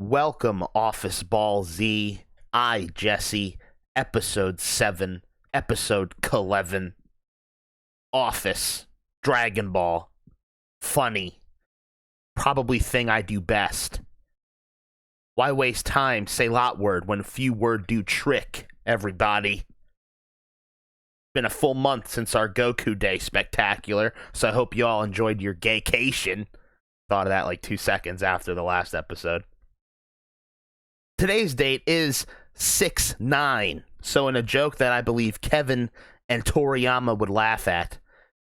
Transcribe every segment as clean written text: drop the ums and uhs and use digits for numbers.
Welcome, Office Ball Z. Jesse, Episode 7, Episode 11. Office, Dragon Ball. Funny. Probably thing I do best. Why waste time, say lot word, when few word do trick, everybody? Been a full month since our Goku Day spectacular, so I hope you all enjoyed your gaycation. Thought of that like 2 seconds after the last episode. Today's date is 6/9, so in a joke that I believe Kevin and Toriyama would laugh at,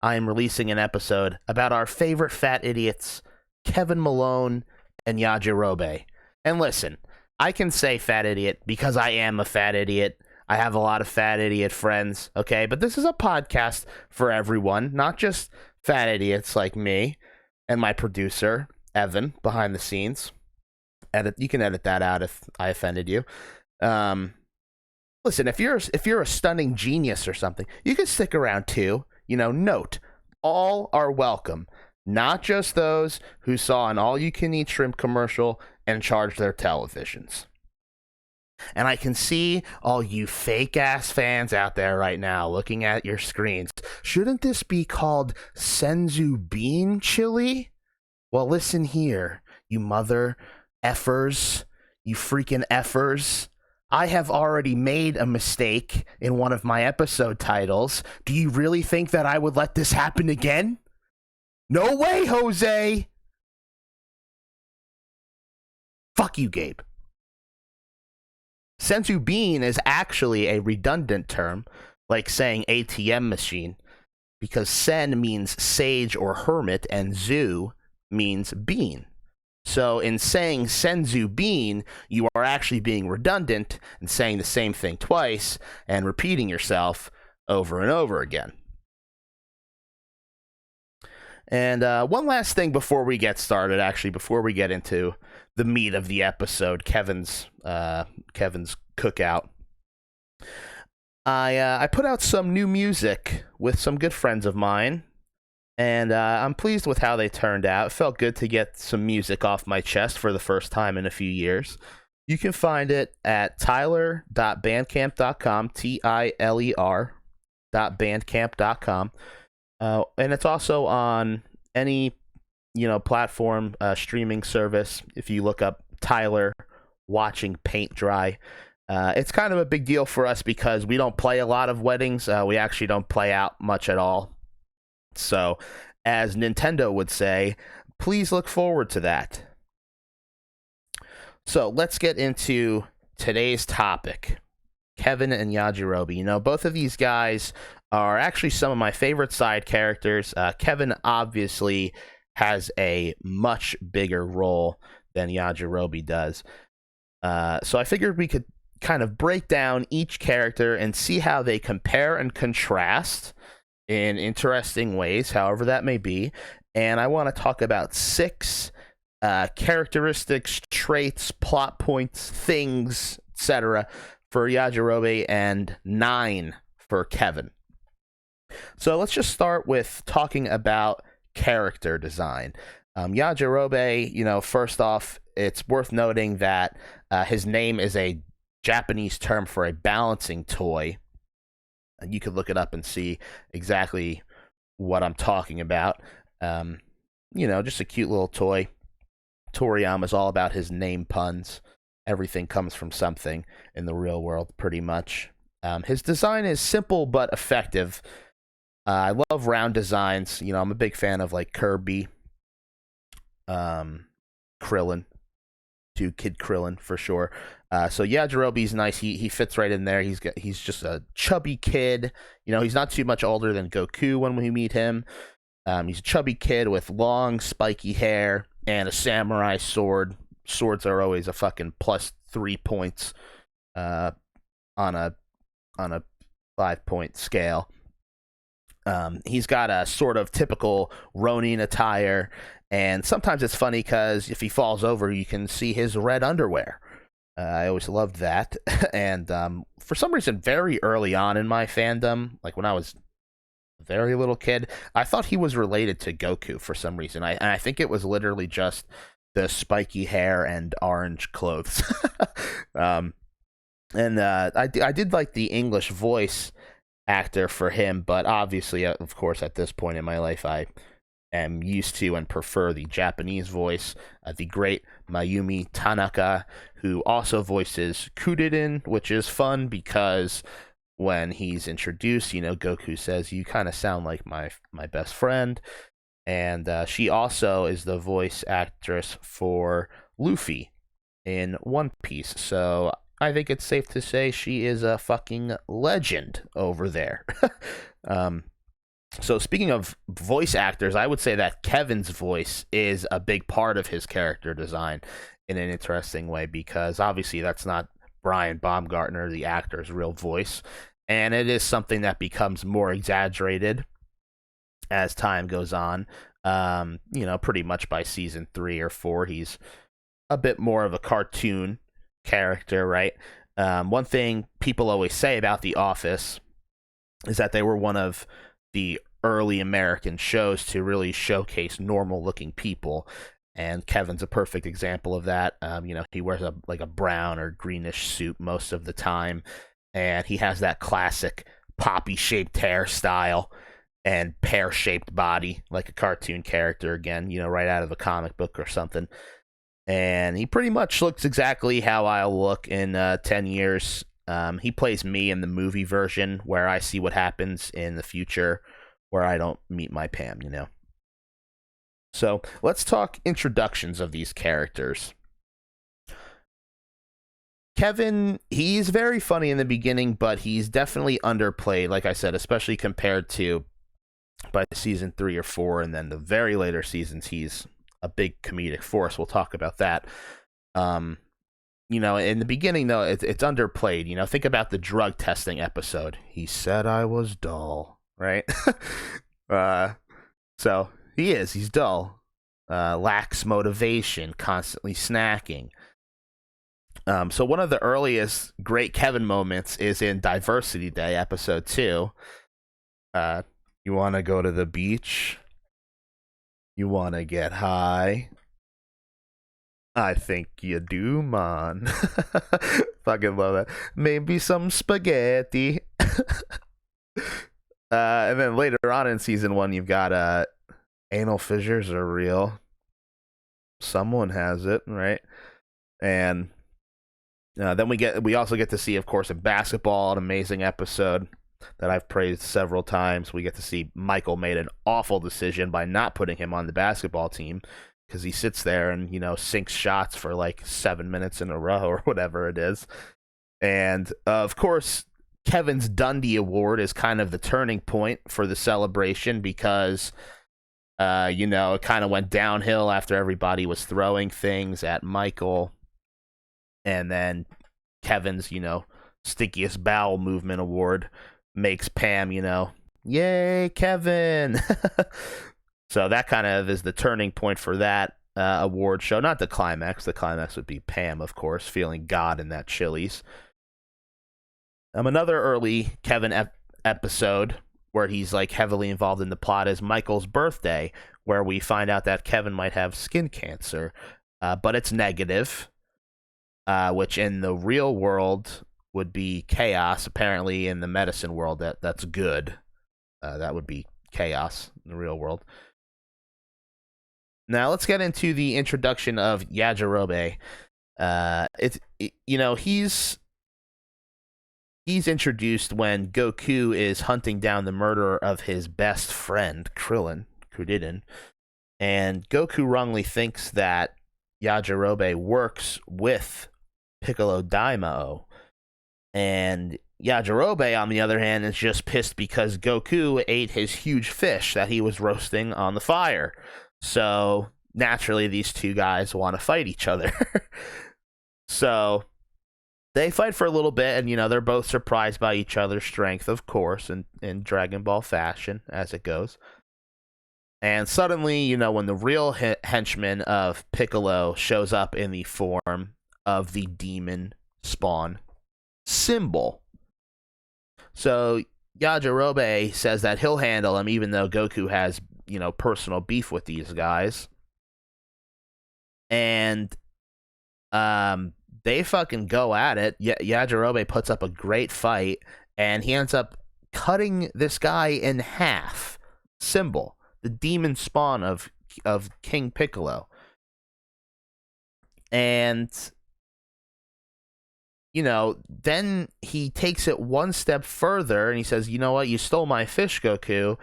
I am releasing an episode about our favorite fat idiots, Kevin Malone and Yajirobe. And listen, I can say fat idiot because I am a fat idiot. I have a lot of fat idiot friends, okay? But this is a podcast for everyone, not just fat idiots like me and my producer, Evan, behind the scenes. You can edit that out if I offended you. Listen, if you're a stunning genius or something, you can stick around too. Note, all are welcome, not just those who saw an all-you-can-eat shrimp commercial and charged their televisions. And I can see all you fake-ass fans out there right now looking at your screens. Shouldn't this be called Senzu bean chili? Well, listen here, you mother effers, you freaking effers. I have already made a mistake in one of my episode titles. Do you really think that I would let this happen again? No way, Jose! Fuck you, Gabe. Senzu bean is actually a redundant term, like saying ATM machine, because sen means sage or hermit, and zu means bean. So in saying Senzu bean, you are actually being redundant and saying the same thing twice and repeating yourself over and over again. And one last thing before we get started, actually, before we get into the meat of the episode, Kevin's cookout. I put out some new music with some good friends of mine. And I'm pleased with how they turned out. It felt good to get some music off my chest for the first time in a few years. You can find it at tyler.bandcamp.com, tyler.bandcamp.com. And it's also on any, platform, streaming service. If you look up Tyler watching paint dry. It's kind of a big deal for us because we don't play a lot of weddings. We actually don't play out much at all. So, as Nintendo would say, please look forward to that. So, let's get into today's topic. Kevin and Yajirobe. Both of these guys are actually some of my favorite side characters. Kevin obviously has a much bigger role than Yajirobe does. So I figured we could kind of break down each character and see how they compare and contrast in interesting ways, however that may be. And I want to talk about 6 characteristics, traits, plot points, things, etc. for Yajirobe and 9 for Kevin. So let's just start with talking about character design. Yajirobe, first off, it's worth noting that his name is a Japanese term for a balancing toy. You could look it up and see exactly what I'm talking about. Just a cute little toy. Toriyama's all about his name puns. Everything comes from something in the real world, pretty much. His design is simple but effective. I love round designs. I'm a big fan of like Kirby, Krillin, Kid Krillin for sure. So Yajirobe's nice. He fits right in there. He's just a chubby kid. He's not too much older than Goku when we meet him. He's a chubby kid with long spiky hair and a samurai sword. Swords are always a fucking +3 points on a 5-point scale. He's got a sort of typical Ronin attire, and sometimes it's funny because if he falls over, you can see his red underwear. I always loved that. And for some reason, very early on in my fandom, like when I was a very little kid, I thought he was related to Goku for some reason. I think it was literally just the spiky hair and orange clothes. I did like the English voice actor for him, but obviously, of course, at this point in my life, I am used to and prefer the Japanese voice, the great Mayumi Tanaka, who also voices Kuririn, which is fun because when he's introduced, Goku says, "You kind of sound like my best friend," and she also is the voice actress for Luffy in One Piece. So I think it's safe to say she is a fucking legend over there. So speaking of voice actors, I would say that Kevin's voice is a big part of his character design in an interesting way, because obviously that's not Brian Baumgartner, the actor's real voice, and it is something that becomes more exaggerated as time goes on. Pretty much by season 3 or 4, he's a bit more of a cartoon character, right? One thing people always say about The Office is that they were one of the early American shows to really showcase normal looking people, and Kevin's a perfect example of that. He wears a brown or greenish suit most of the time, and he has that classic poppy shaped hairstyle and pear shaped body like a cartoon character again, right out of a comic book or something. And he pretty much looks exactly how I'll look in 10 years. He plays me in the movie version, where I see what happens in the future where I don't meet my Pam, So let's talk introductions of these characters. Kevin, he's very funny in the beginning, but he's definitely underplayed, like I said, especially compared to by season 3 or 4, and then the very later seasons, he's a big comedic force. We'll talk about that. In the beginning, though, it's underplayed. Think about the drug testing episode. He said I was dull, right? So he's dull, lacks motivation, constantly snacking. So one of the earliest great Kevin moments is in Diversity Day, episode 2. You want to go to the beach? You want to get high? I think you do, man. Fucking love that. Maybe some spaghetti. And then later on in season 1, you've got anal fissures are real. Someone has it, right? And then we also get to see, of course, in basketball, an amazing episode that I've praised several times. We get to see Michael made an awful decision by not putting him on the basketball team, because he sits there and, sinks shots for like 7 minutes in a row or whatever it is. And, of course, Kevin's Dundee Award is kind of the turning point for the celebration, because, it kind of went downhill after everybody was throwing things at Michael. And then Kevin's, Stickiest Bowel Movement Award makes Pam, yay, Kevin. So that kind of is the turning point for that award show. Not the climax. The climax would be Pam, of course, feeling God in that Chili's. Another early Kevin episode where he's like heavily involved in the plot is Michael's birthday, where we find out that Kevin might have skin cancer, but it's negative, which in the real world would be chaos. Apparently in the medicine world, that's good. That would be chaos in the real world. Now let's get into the introduction of Yajirobe. He's introduced when Goku is hunting down the murderer of his best friend, Kuririn, and Goku wrongly thinks that Yajirobe works with Piccolo Daimao, and Yajirobe, on the other hand, is just pissed because Goku ate his huge fish that he was roasting on the fire. So naturally, these two guys want to fight each other. So they fight for a little bit, and they're both surprised by each other's strength, of course, in Dragon Ball fashion, as it goes. And suddenly, when the real henchman of Piccolo shows up in the form of the demon spawn Symbol. So Yajirobe says that he'll handle him, even though Goku has, personal beef with these guys. and they fucking go at it. Yajirobe puts up a great fight, and he ends up cutting this guy in half. Symbol, the demon spawn of King Piccolo. And, then he takes it one step further, and he says, you know what, you stole my fish, Goku.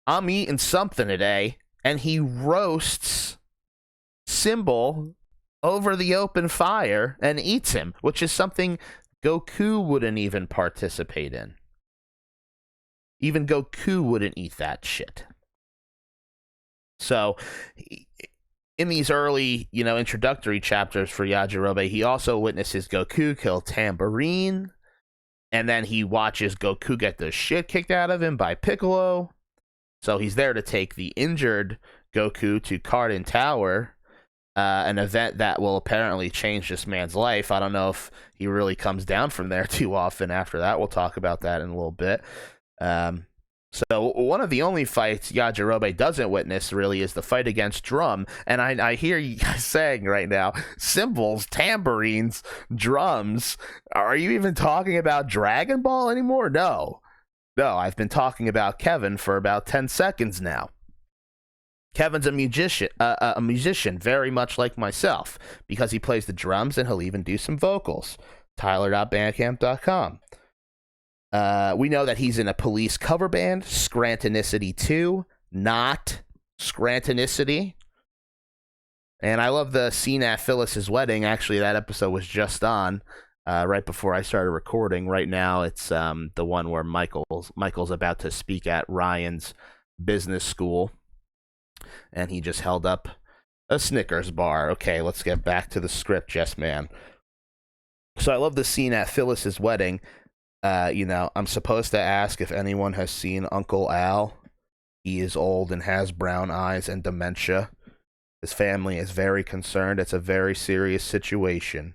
I'm eating something today. And he roasts Symbol over the open fire and eats him, which is something Goku wouldn't even participate in. Even Goku wouldn't eat that shit. So, in these early, introductory chapters for Yajirobe, he also witnesses Goku kill Tambourine, and then he watches Goku get the shit kicked out of him by Piccolo. So he's there to take the injured Goku to Cardin Tower, an event that will apparently change this man's life. I don't know if he really comes down from there too often after that. We'll talk about that in a little bit. So one of the only fights Yajirobe doesn't witness really is the fight against Drum. And I hear you guys saying right now, cymbals, tambourines, drums. Are you even talking about Dragon Ball anymore? No, I've been talking about Kevin for about 10 seconds now. Kevin's a musician, very much like myself, because he plays the drums and he'll even do some vocals. Tyler.bandcamp.com. We know that he's in a Police cover band, Scrantonicity 2, not Scrantonicity. And I love the scene at Phyllis's wedding. Actually, that episode was just on right before I started recording. Right now, it's the one where Michael's about to speak at Ryan's business school, and he just held up a Snickers bar. Okay, let's get back to the script, Yes Man. So I love the scene at Phyllis's wedding. I'm supposed to ask if anyone has seen Uncle Al. He is old and has brown eyes and dementia. His family is very concerned. It's a very serious situation.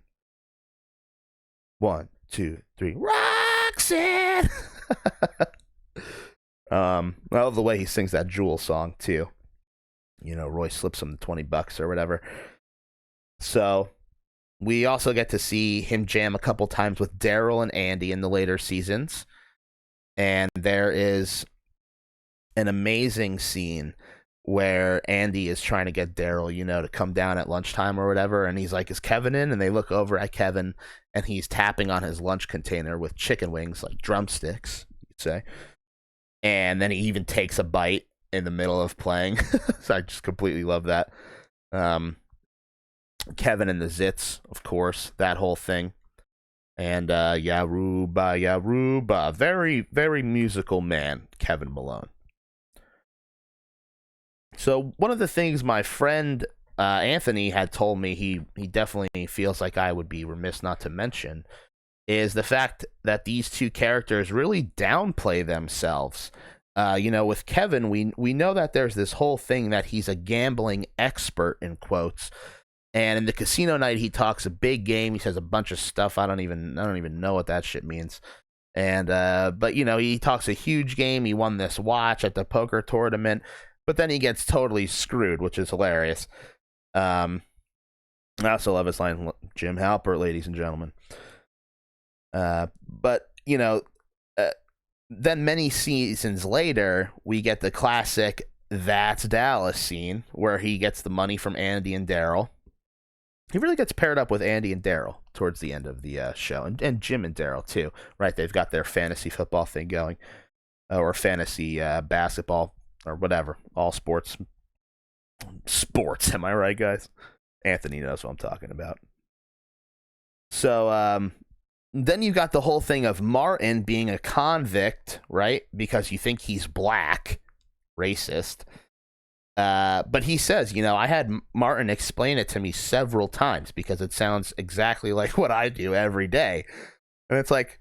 1, 2, 3. Roxanne! I love the way he sings that Jewel song, too. Roy slips him the $20 or whatever. So, we also get to see him jam a couple times with Daryl and Andy in the later seasons. And there is an amazing scene where Andy is trying to get Daryl, to come down at lunchtime or whatever. And he's like, is Kevin in? And they look over at Kevin, and he's tapping on his lunch container with chicken wings, like drumsticks, you'd say. And then he even takes a bite in the middle of playing. So I just completely love that. Kevin and the Zits, of course, that whole thing. And Yaruba. Very, very musical man, Kevin Malone. So one of the things my friend Anthony had told me he definitely feels like I would be remiss not to mention is the fact that these two characters really downplay themselves. With Kevin, we know that there's this whole thing that he's a gambling expert, in quotes. And in the casino night, he talks a big game. He says a bunch of stuff. I don't even know what that shit means. And but he talks a huge game. He won this watch at the poker tournament, but then he gets totally screwed, which is hilarious. I also love his line, Jim Halpert, ladies and gentlemen. But then many seasons later, we get the classic That's Dallas scene where he gets the money from Andy and Daryl. He really gets paired up with Andy and Daryl towards the end of the show, and Jim and Daryl too, right? They've got their fantasy football thing going, or fantasy basketball, or whatever. All sports. Am I right, guys? Anthony knows what I'm talking about. So then you got the whole thing of Martin being a convict, right? Because you think he's black, racist. But he says, I had Martin explain it to me several times because it sounds exactly like what I do every day. And it's like,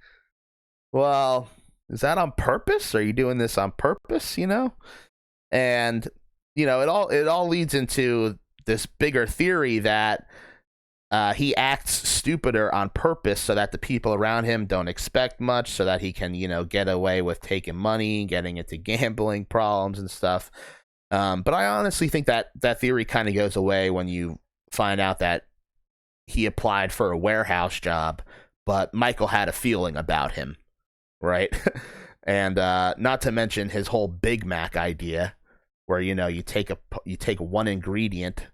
well, is that on purpose? Are you doing this on purpose, And, it all leads into this bigger theory that he acts stupider on purpose so that the people around him don't expect much, so that he can, get away with taking money, getting into gambling problems and stuff. But I honestly think that theory kind of goes away when you find out that he applied for a warehouse job, but Michael had a feeling about him, right? And not to mention his whole Big Mac idea, where you take one ingredient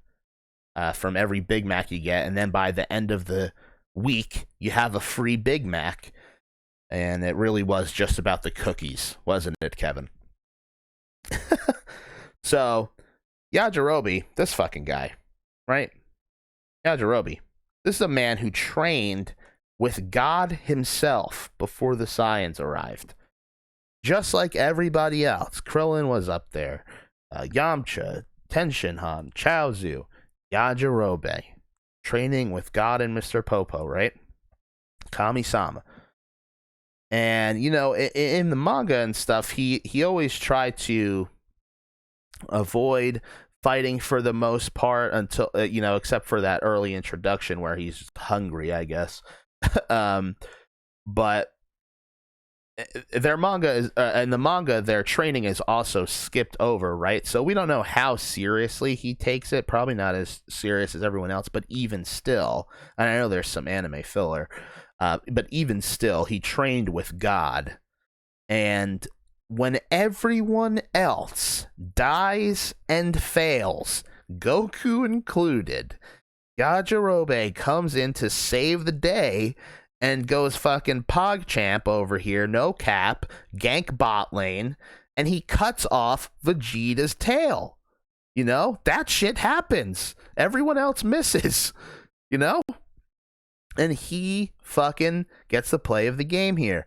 from every Big Mac you get, and then by the end of the week you have a free Big Mac. And it really was just about the cookies, wasn't it, Kevin? So, Yajirobe, this fucking guy, right? Yajirobe, this is a man who trained with God himself before the Saiyans arrived. Just like everybody else, Krillin was up there. Yamcha, Tenshinhan, Chaozu, Yajirobe, training with God and Mr. Popo, right? Kami-sama. And, in the manga and stuff, he always tried to avoid fighting for the most part until, except for that early introduction where he's hungry, I guess. But their manga is, in the manga, their training is also skipped over, right? So we don't know how seriously he takes it. Probably not as serious as everyone else, but even still, and I know there's some anime filler, but even still, he trained with God. And when everyone else dies and fails, Goku included, Yajirobe comes in to save the day and goes fucking PogChamp over here, no cap, gank bot lane, and he cuts off Vegeta's tail. That shit happens. Everyone else misses, And he fucking gets the play of the game here.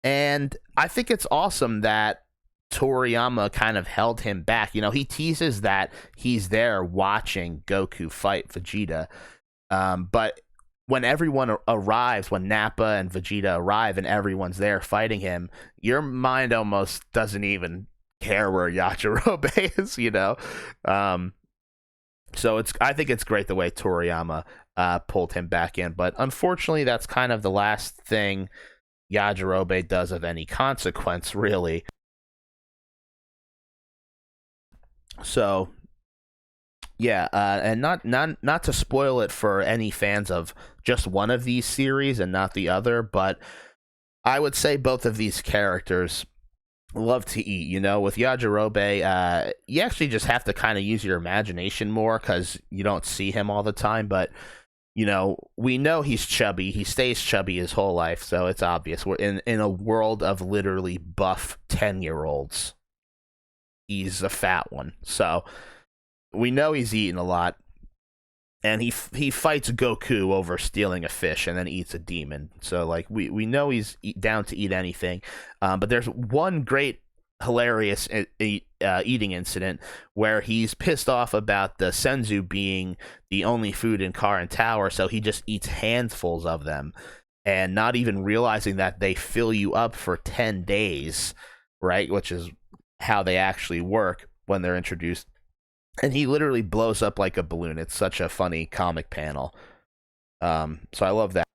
And I think it's awesome that Toriyama kind of held him back. He teases that he's there watching Goku fight Vegeta. But when everyone arrives, when Nappa and Vegeta arrive and everyone's there fighting him, your mind almost doesn't even care where Yajirobe is, So I think it's great the way Toriyama pulled him back in. But unfortunately, that's kind of the last thing Yajirobe does of any consequence, really. So, yeah, and not to spoil it for any fans of just one of these series and not the other, but I would say both of these characters love to eat. With Yajirobe, you actually just have to kind of use your imagination more because you don't see him all the time, but we know he's chubby. He stays chubby his whole life, so it's obvious. We're in a world of literally buff 10-year-olds. He's a fat one, so we know he's eating a lot. And he fights Goku over stealing a fish and then eats a demon. So, we know he's down to eat anything. But there's one great, hilarious eating incident where he's pissed off about the Senzu being the only food in car and tower, so he just eats handfuls of them. And not even realizing that they fill you up for 10 days, right? Which is how they actually work when they're introduced. And he literally blows up like a balloon. It's such a funny comic panel. So I love that.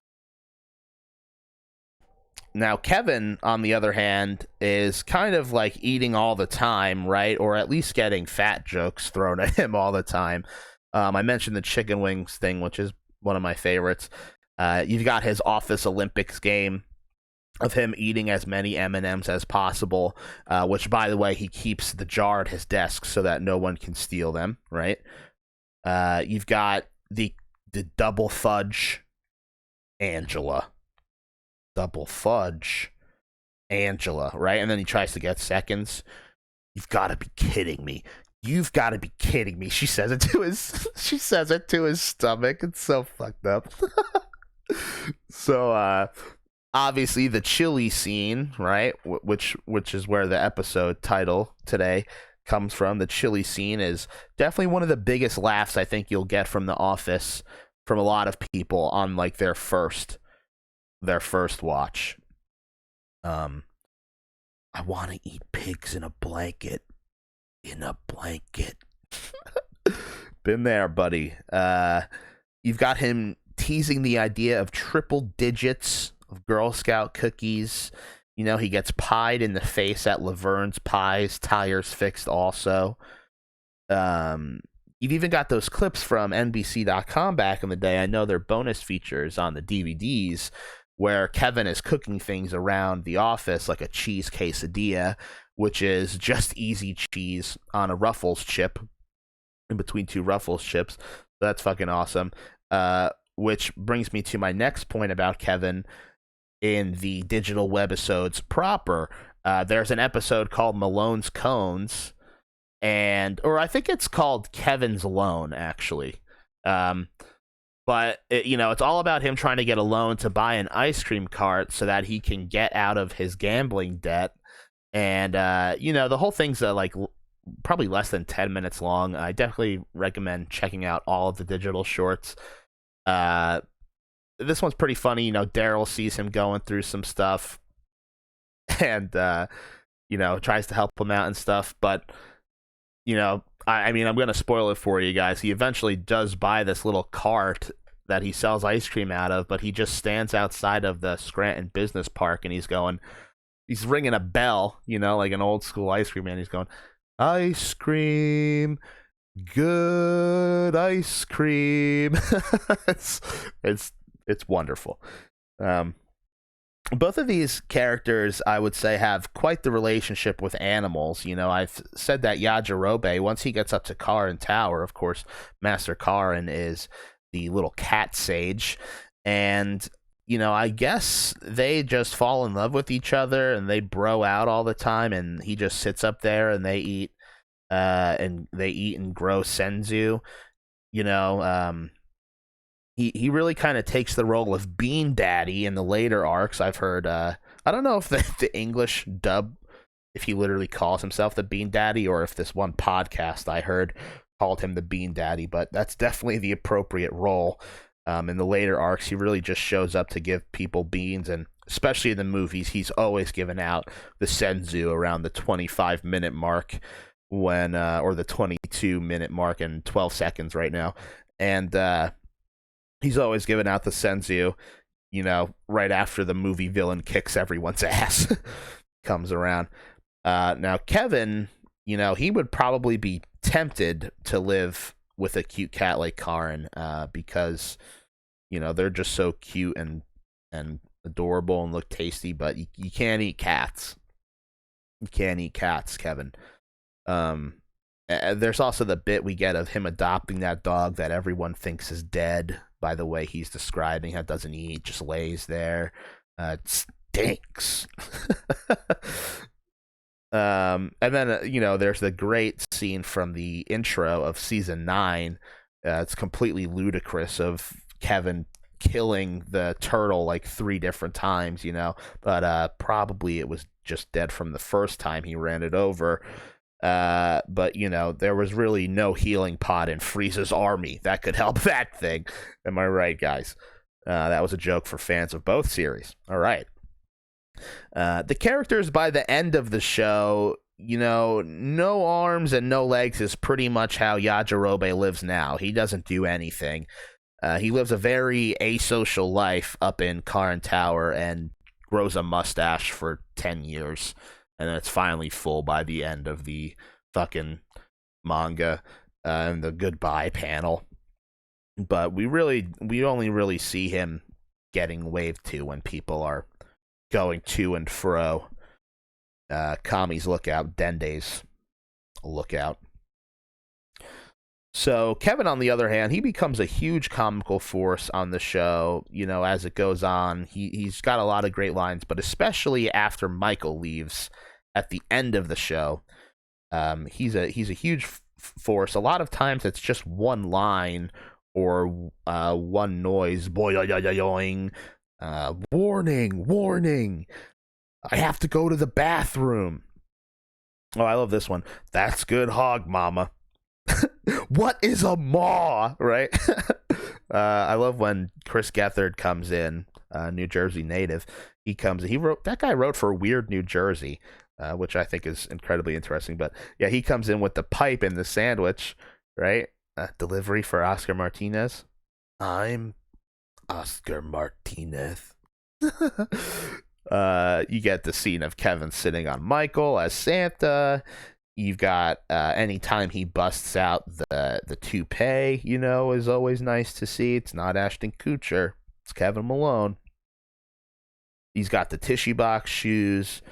Now, Kevin, on the other hand, is kind of like eating all the time, right? Or at least getting fat jokes thrown at him all the time. I mentioned the chicken wings thing, which is one of my favorites. You've got his Office Olympics game of him eating as many M&Ms as possible, which, by the way, he keeps the jar at his desk so that no one can steal them, right? You've got the double fudge Angela. Double fudge Angela, right? And then he tries to get seconds. You've got to be kidding me. You've got to be kidding me. She says it to his stomach. It's so fucked up. So, obviously, the chili scene, right, which is where the episode title today comes from. The chili scene is definitely one of the biggest laughs I think you'll get from The Office from a lot of people on their first watch. I want to eat pigs in a blanket. Been there, buddy. You've got him teasing the idea of triple digits of Girl Scout cookies. He gets pied in the face at Laverne's Pies. Tires fixed also. you've even got those clips from NBC.com back in the day. I know they're bonus features on the DVDs where Kevin is cooking things around the office like a cheese quesadilla, which is just easy cheese on a Ruffles chip, in between two Ruffles chips. So that's fucking awesome. Which brings me to my next point about Kevin in the digital webisodes proper. There's an episode called Malone's Cones, or I think it's called Kevin's Loan, actually. But it's all about him trying to get a loan to buy an ice cream cart so that he can get out of his gambling debt. And the whole thing's like probably less than 10 minutes long. I definitely recommend checking out all of the digital shorts. This one's pretty funny. Daryl sees him going through some stuff and tries to help him out and stuff, but I mean, I'm gonna spoil it for you guys. He eventually does buy this little cart that he sells ice cream out of, but he just stands outside of the Scranton Business Park and he's ringing a bell, like an old school ice cream man. He's going, ice cream, good ice cream. It's wonderful. Both of these characters, I would say, have quite the relationship with animals. I've said that Yajirobe, once he gets up to Karin Tower, of course, Master Karin is the little cat sage. And, I guess they just fall in love with each other and they bro out all the time. And he just sits up there and they eat and grow Senzu. He really kind of takes the role of Bean Daddy in the later arcs. I've heard, I don't know if the English dub, if he literally calls himself the Bean Daddy, or if this one podcast I heard called him the Bean Daddy, but that's definitely the appropriate role. In the later arcs, he really just shows up to give people beans, and especially in the movies, he's always given out the Senzu around the 25-minute mark or the 22-minute mark and 12 seconds right now. And, he's always giving out the Senzu, right after the movie villain kicks everyone's ass comes around. Now, Kevin, he would probably be tempted to live with a cute cat like Karin, because, they're just so cute and adorable and look tasty, but you can't eat cats. You can't eat cats, Kevin. There's also the bit we get of him adopting that dog that everyone thinks is dead, by the way he's describing how it doesn't eat, just lays there. It stinks. And then, there's the great scene from the intro of season 9. It's completely ludicrous of Kevin killing the turtle like 3 different times, but probably it was just dead from the first time he ran it over. But there was really no healing pod in Freeza's army that could help that thing. Am I right, guys? That was a joke for fans of both series. All right. The characters by the end of the show, no arms and no legs is pretty much how Yajirobe lives now. He doesn't do anything. He lives a very asocial life up in Karin Tower and grows a mustache for 10 years. And then it's finally full by the end of the fucking manga and the goodbye panel. But we only really see him getting waved to when people are going to and fro. Kami's lookout, Dende's lookout. So Kevin, on the other hand, he becomes a huge comical force on the show, as it goes on. He's got a lot of great lines, but especially after Michael leaves at the end of the show, he's a huge force. A lot of times it's just one line or one noise, boing, warning, I have to go to the bathroom. Oh, I love this one. That's good hog, mama. What is a maw, right? I love when Chris Gethard comes in, New Jersey native. That guy wrote for Weird New Jersey, which I think is incredibly interesting. But yeah, he comes in with the pipe and the sandwich, right? Delivery for Oscar Martinez. I'm Oscar Martinez. You get the scene of Kevin sitting on Michael as Santa. You've got anytime he busts out the toupee, is always nice to see. It's not Ashton Kutcher, it's Kevin Malone. He's got the tissue box shoes.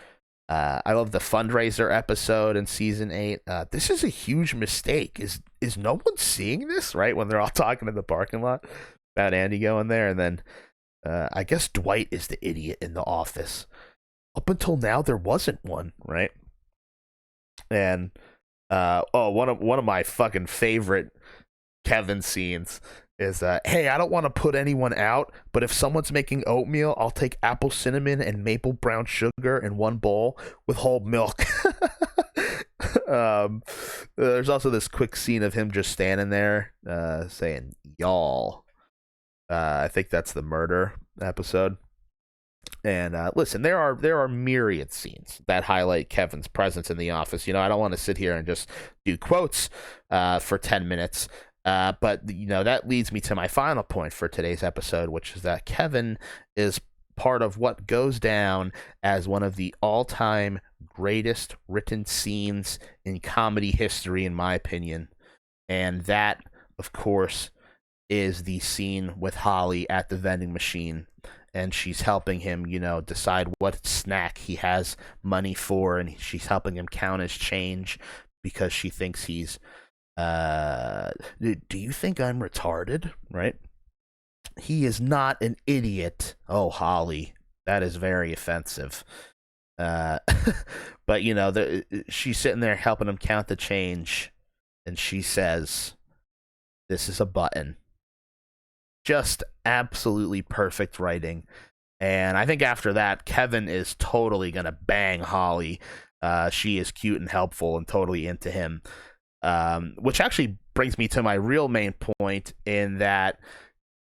I love the fundraiser episode in season 8. This is a huge mistake. Is no one seeing this, right? When they're all talking in the parking lot about Andy going there, and then I guess Dwight is the idiot in the office. Up until now, there wasn't one, right? And one of my fucking favorite Kevin scenes is hey, I don't want to put anyone out, but if someone's making oatmeal, I'll take apple cinnamon and maple brown sugar in one bowl with whole milk. There's also this quick scene of him just standing there saying y'all. I think that's the murder episode. And listen, there are myriad scenes that highlight Kevin's presence in the office. I don't want to sit here and just do quotes for 10 minutes. But, that leads me to my final point for today's episode, which is that Kevin is part of what goes down as one of the all-time greatest written scenes in comedy history, in my opinion. And that, of course, is the scene with Holly at the vending machine. And she's helping him, decide what snack he has money for. And she's helping him count his change because she thinks he's... do you think I'm retarded? Right? He is not an idiot. Oh, Holly, that is very offensive. But she's sitting there helping him count the change, and she says, "This is a button." Just absolutely perfect writing. And I think after that, Kevin is totally gonna bang Holly. She is cute and helpful and totally into him. Which actually brings me to my real main point in that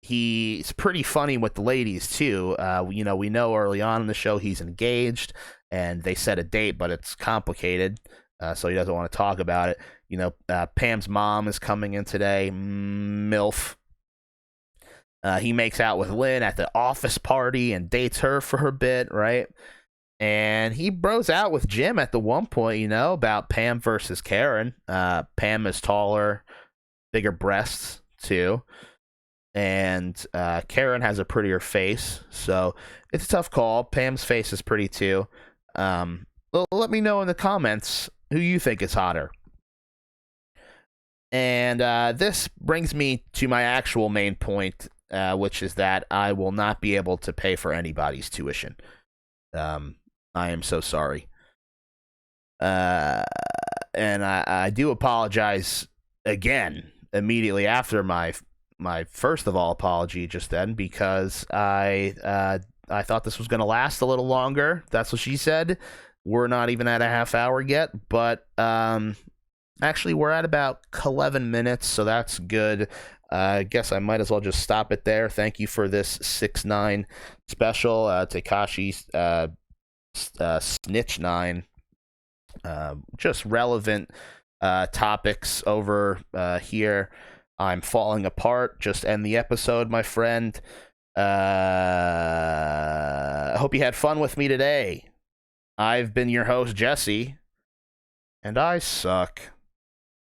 he's pretty funny with the ladies too. We know early on in the show he's engaged and they set a date, but it's complicated, so he doesn't want to talk about it. Pam's mom is coming in today, MILF. He makes out with Lynn at the office party and dates her for a bit, right? And he bros out with Jim at the one point, about Pam versus Karen. Pam is taller, bigger breasts, too. And Karen has a prettier face, so it's a tough call. Pam's face is pretty, too. Let me know in the comments who you think is hotter. And this brings me to my actual main point, which is that I will not be able to pay for anybody's tuition. I am so sorry. And I do apologize again immediately after my first of all apology just then, because I thought this was going to last a little longer. That's what she said. We're not even at a half hour yet, but actually we're at about 11 minutes, so that's good. I guess I might as well just stop it there. Thank you for this 6-9 special. Tekashi's Snitch 9, just relevant topics over here. I'm falling apart. Just end the episode, my friend. I hope you had fun with me today. I've been your host, Jesse, and I suck.